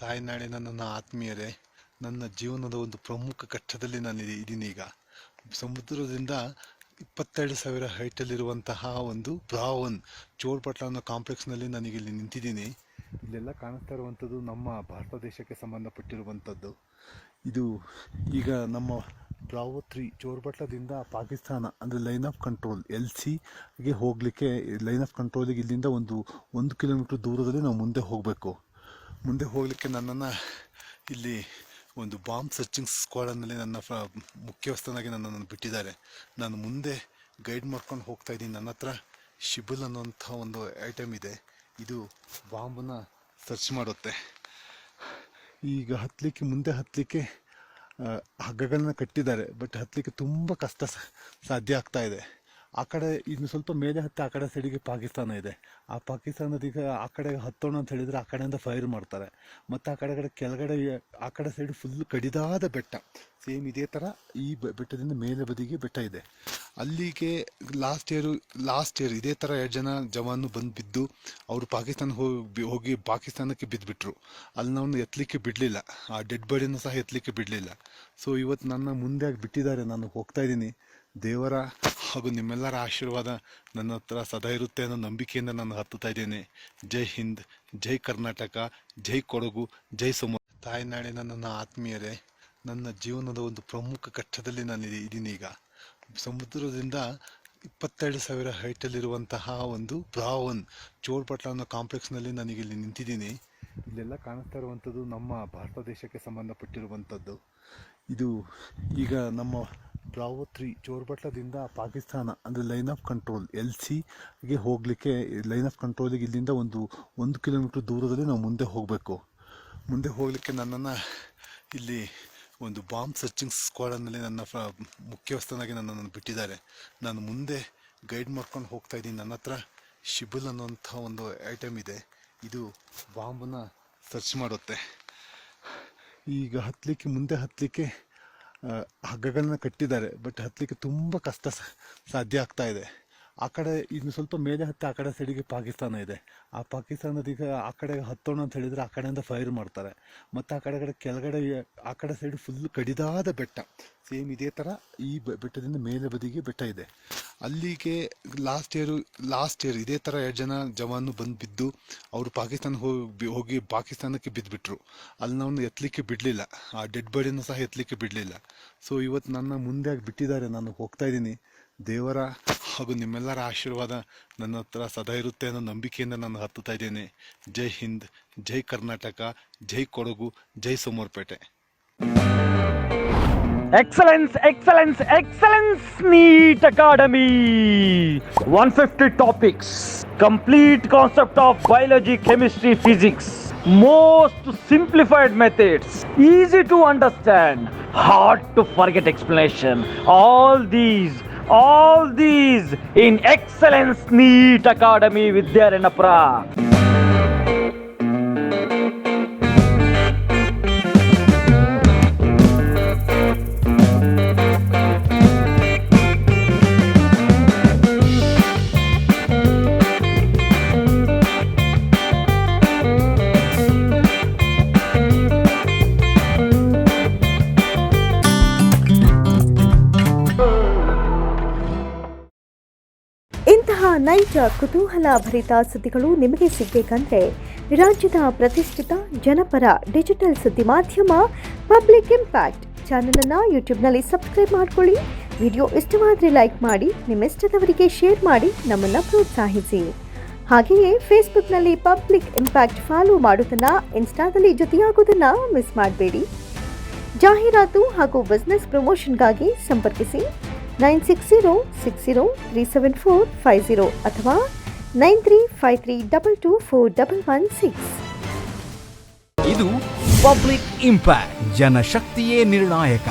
ತಾಯ್ನಾಡಿನ ನನ್ನ ಆತ್ಮೀಯರೇ, ನನ್ನ ಜೀವನದ ಒಂದು ಪ್ರಮುಖ ಘಟ್ಟದಲ್ಲಿ ನಾನು ಇದ್ದೀನಿ. ಈಗ ಸಮುದ್ರದಿಂದ 22,000 ಹೈಟಲ್ಲಿರುವಂತಹ ಒಂದು ಬ್ರಾವನ್ ಚೋಳ್ಪಟ್ಲ ಅನ್ನೋ ಕಾಂಪ್ಲೆಕ್ಸ್ನಲ್ಲಿ ನನಗೆ ಇಲ್ಲಿ ನಿಂತಿದ್ದೀನಿ. ಇಲ್ಲೆಲ್ಲ ಕಾಣಿಸ್ತಾ ಇರುವಂಥದ್ದು ನಮ್ಮ ಭಾರತ ದೇಶಕ್ಕೆ ಸಂಬಂಧಪಟ್ಟಿರುವಂಥದ್ದು. ಇದು ಈಗ ನಮ್ಮ ಬ್ರಾವೋ 3 ಚೋರ್ಬಟ್ಲದಿಂದ ಪಾಕಿಸ್ತಾನ ಅಂದರೆ ಲೈನ್ ಆಫ್ ಕಂಟ್ರೋಲ್ LCಗೆ ಹೋಗಲಿಕ್ಕೆ, ಲೈನ್ ಆಫ್ ಕಂಟ್ರೋಲಿಗೆ ಇಲ್ಲಿಂದ 1 ಕಿಲೋಮೀಟ್ರ್ ದೂರದಲ್ಲಿ ನಾವು ಮುಂದೆ ಹೋಗಬೇಕು. ಮುಂದೆ ಹೋಗಲಿಕ್ಕೆ ನನ್ನನ್ನು ಇಲ್ಲಿ ಒಂದು ಬಾಂಬ್ ಸರ್ಚಿಂಗ್ ಸ್ಕ್ವಾಡಲ್ಲಿ ನನ್ನ ಮುಖ್ಯಸ್ಥನಾಗಿ ನನ್ನನ್ನು ಬಿಟ್ಟಿದ್ದಾರೆ. ನಾನು ಮುಂದೆ ಗೈಡ್ ಮಾಡ್ಕೊಂಡು ಹೋಗ್ತಾ ಇದ್ದೀನಿ. ನನ್ನ ಹತ್ರ ಶಿಬುಲ್ ಅನ್ನೋಂಥ ಒಂದು ಐಟಮ್ ಇದೆ. ಇದು ಬಾಂಬನ್ನು ಸರ್ಚ್ ಮಾಡುತ್ತೆ. ಈಗ ಮುಂದೆ ಹತ್ತಲಿಕ್ಕೆ ಹಗ್ಗಗಳನ್ನ ಕಟ್ಟಿದ್ದಾರೆ, ಬಟ್ ಹತ್ತಲಿಕ್ಕೆ ತುಂಬ ಕಷ್ಟ ಸಾಧ್ಯ ಆಗ್ತಾ ಇದೆ. ಆ ಕಡೆ ಇನ್ನು ಸ್ವಲ್ಪ ಮೇಲೆ ಹತ್ತಿ ಆ ಕಡೆ ಸೈಡಿಗೆ ಪಾಕಿಸ್ತಾನ ಇದೆ. ಆ ಪಾಕಿಸ್ತಾನದೀಗ ಆ ಕಡೆ ಹತ್ತೋಣ ಅಂತ ಹೇಳಿದರೆ ಆ ಕಡೆಯಿಂದ ಫೈರ್ ಮಾಡ್ತಾರೆ. ಮತ್ತು ಆ ಕಡೆ ಕೆಳಗಡೆ ಆ ಕಡೆ ಸೈಡ್ ಫುಲ್ ಕಡಿದಾದ ಬೆಟ್ಟ, ಸೇಮ್ ಇದೇ ಥರ ಈ ಬೆಟ್ಟದಿಂದ ಮೇಲೆ ಬದಿಗೆ ಬೆಟ್ಟ ಇದೆ. ಅಲ್ಲಿಗೆ ಲಾಸ್ಟ್ ಇಯರ್ ಇದೇ ಥರ 2 ಜನ ಜವಾನು ಬಂದು ಬಿದ್ದು ಅವರು ಪಾಕಿಸ್ತಾನ ಹೋಗಿ ಪಾಕಿಸ್ತಾನಕ್ಕೆ ಬಿದ್ದುಬಿಟ್ರು. ಅಲ್ಲಿ ನಾವು ಎತ್ತಲಿಕ್ಕೆ ಬಿಡಲಿಲ್ಲ, ಆ ಡೆಡ್ ಬಾಡಿನ ಸಹ ಎತ್ತಲಿಕ್ಕೆ ಬಿಡಲಿಲ್ಲ. ಸೊ ಇವತ್ತು ನನ್ನ ಮುಂದೆ ಬಿಟ್ಟಿದ್ದಾರೆ. ನಾನು ಹೋಗ್ತಾ ಇದ್ದೀನಿ. ದೇವರ ಹಾಗೂ ನಿಮ್ಮೆಲ್ಲರ ಆಶೀರ್ವಾದ ನನ್ನ ಹತ್ರ ಸದಾ ಇರುತ್ತೆ ಅನ್ನೋ ನಂಬಿಕೆಯಿಂದ ನಾನು ಹತ್ತುತ್ತಾ ಇದ್ದೇನೆ. ಜೈ ಹಿಂದ್, ಜೈ ಕರ್ನಾಟಕ, ಜೈ ಕೊಡಗು, ಜೈ ತಾಯ್ನಾಡಿನ ನನ್ನ ಆತ್ಮೀಯರೇ, ನನ್ನ ಜೀವನದ ಒಂದು ಪ್ರಮುಖ ಘಟ್ಟದಲ್ಲಿ ನಾನು ಇದ್ದೀನಿ. ಈಗ ಸಮುದ್ರದಿಂದ 22,000 ಹೈಟಲ್ಲಿರುವಂತಹ ಒಂದು ಬ್ರಾವನ್ ಚೋಳ್ಪಟ್ಲ ಅನ್ನೋ ಕಾಂಪ್ಲೆಕ್ಸ್ನಲ್ಲಿ ನನಗೆ ಇಲ್ಲಿ ನಿಂತಿದ್ದೀನಿ. ಇಲ್ಲೆಲ್ಲ ಕಾಣಿಸ್ತಾ ಇರುವಂಥದ್ದು ನಮ್ಮ ಭಾರತ ದೇಶಕ್ಕೆ ಸಂಬಂಧಪಟ್ಟಿರುವಂಥದ್ದು. ಇದು ಈಗ ನಮ್ಮ ಬ್ರಾವೋ 3 ಚೋರ್ಬಟ್ಲದಿಂದ ಪಾಕಿಸ್ತಾನ ಅಂದರೆ ಲೈನ್ ಆಫ್ ಕಂಟ್ರೋಲ್ LCಗೆ ಹೋಗಲಿಕ್ಕೆ, ಲೈನ್ ಆಫ್ ಕಂಟ್ರೋಲಿಗೆ ಇಲ್ಲಿಂದ 1 ಕಿಲೋಮೀಟ್ರ್ ದೂರದಲ್ಲಿ ನಾವು ಮುಂದೆ ಹೋಗಬೇಕು. ಮುಂದೆ ಹೋಗಲಿಕ್ಕೆ ನನ್ನನ್ನು ಇಲ್ಲಿ ಒಂದು ಬಾಂಬ್ ಸರ್ಚಿಂಗ್ ಸ್ಕ್ವಾಡಲ್ಲಿ ನನ್ನ ಮುಖ್ಯಸ್ಥನಾಗಿ ನನ್ನನ್ನು ಬಿಟ್ಟಿದ್ದಾರೆ. ನಾನು ಮುಂದೆ ಗೈಡ್ ಮಾಡ್ಕೊಂಡು ಹೋಗ್ತಾ ಇದ್ದೀನಿ. ನನ್ನ ಹತ್ರ ಶಿಬುಲ್ ಅನ್ನೋಂಥ ಒಂದು ಐಟಮ್ ಇದೆ. ಇದು ಬಾಂಬನ್ನು ಸರ್ಚ್ ಮಾಡುತ್ತೆ. ಈಗ ಮುಂದೆ ಹತ್ತಲಿಕ್ಕೆ ಹಗ್ಗಗಳನ್ನ ಕಟ್ಟಿದ್ದಾರೆ, ಬಟ್ ಹತ್ತಲಿಕ್ಕೆ ತುಂಬ ಕಷ್ಟ ಸಾಧ್ಯ ಆಗ್ತಾ ಇದೆ. ಆ ಕಡೆ ಇನ್ನು ಸ್ವಲ್ಪ ಮೇಲೆ ಹತ್ತಿ ಆ ಕಡೆ ಸೈಡಿಗೆ ಪಾಕಿಸ್ತಾನ ಇದೆ. ಆ ಪಾಕಿಸ್ತಾನದೀಗ ಆ ಕಡೆ ಹತ್ತೋಣ ಅಂತ ಹೇಳಿದರೆ ಆ ಕಡೆಯಿಂದ ಫೈರ್ ಮಾಡ್ತಾರೆ. ಮತ್ತು ಆ ಕಡೆ ಕೆಳಗಡೆ ಆ ಕಡೆ ಸೈಡ್ ಫುಲ್ ಕಡಿದಾದ ಬೆಟ್ಟ, ಸೇಮ್ ಇದೇ ಥರ ಈ ಬೆಟ್ಟದಿಂದ ಮೇಲೆ ಬದಿಗೆ ಬೆಟ್ಟ ಇದೆ. ಅಲ್ಲಿಗೆ ಲಾಸ್ಟ್ ಇಯರ್ ಇದೇ ಥರ 2 ಜನ ಜವಾನು ಬಂದು ಬಿದ್ದು ಅವರು ಪಾಕಿಸ್ತಾನ ಹೋಗಿ ಪಾಕಿಸ್ತಾನಕ್ಕೆ ಬಿದ್ದುಬಿಟ್ರು. ಅಲ್ಲಿ ನಾವು ಎತ್ತಲಿಕ್ಕೆ ಬಿಡಲಿಲ್ಲ, ಆ ಡೆಡ್ ಬಾಡಿನ ಸಹ ಎತ್ತಲಿಕ್ಕೆ ಬಿಡಲಿಲ್ಲ. ಸೊ ಇವತ್ತು ನನ್ನ ಮುಂದೆ ಬಿಟ್ಟಿದ್ದಾರೆ. ನಾನು ಹೋಗ್ತಾ ಇದ್ದೀನಿ. ದೇವರ ಹಾಗೂ ನಿಮ್ಮೆಲ್ಲರ ಆಶೀರ್ವಾದ ನನ್ನ ಹತ್ರ ಸದಾ ಇರುತ್ತೆ ಅನ್ನೋ ನಂಬಿಕೆಯಿಂದ ನಾನು ಹತ್ತುತ್ತಾ ಇದ್ದೇನೆ. ಜೈ ಹಿಂದ್, ಜೈ ಕರ್ನಾಟಕ, ಜೈ ಕೊಡಗು, ಜೈ Somwarpet. Excellence, excellence, excellence, NEET Academy. 150 topics, complete concept of biology, chemistry, physics, most simplified methods, easy to understand, hard to forget explanation. All these in Excellence NEET Academy Vidyaranapura. ಇಂತಹ ನೈಜ ಕುತೂಹಲ ಭರಿತ ಸುದ್ದಿಗಳು ನಿಮಗೆ ಸಿಗಬೇಕಂದ್ರೆ ರಾಜ್ಯದ ಪ್ರತಿಷ್ಠಿತ ಜನಪರ ಡಿಜಿಟಲ್ ಸುದ್ದಿ ಮಾಧ್ಯಮ ಪಬ್ಲಿಕ್ ಇಂಪ್ಯಾಕ್ಟ್ ಚಾನೆಲ್ ಅನ್ನು ಯೂಟ್ಯೂಬ್ನಲ್ಲಿ ಸಬ್ಸ್ಕ್ರೈಬ್ ಮಾಡ್ಕೊಳ್ಳಿ. ವಿಡಿಯೋ ಇಷ್ಟವಾದರೆ ಲೈಕ್ ಮಾಡಿ, ನಿಮ್ಮಿಷ್ಟದವರಿಗೆ ಶೇರ್ ಮಾಡಿ ನಮ್ಮನ್ನು ಪ್ರೋತ್ಸಾಹಿಸಿ. ಹಾಗೆಯೇ ಫೇಸ್ಬುಕ್ನಲ್ಲಿ ಪಬ್ಲಿಕ್ ಇಂಪ್ಯಾಕ್ಟ್ ಫಾಲೋ ಮಾಡೋದನ್ನು, ಇನ್ಸ್ಟಾದಲ್ಲಿ ಜೊತೆಯಾಗೋದನ್ನು ಮಿಸ್ ಮಾಡಬೇಡಿ. ಜಾಹೀರಾತು ಹಾಗೂ ಬಿಸ್ನೆಸ್ ಪ್ರಮೋಷನ್ಗಾಗಿ ಸಂಪರ್ಕಿಸಿ 9606037450 ಅಥವಾ 9353224116. ಇದು ಪಬ್ಲಿಕ್ ಇಂಪ್ಯಾಕ್ಟ್, ಜನಶಕ್ತಿಯೇ ನಿರ್ಣಾಯಕ.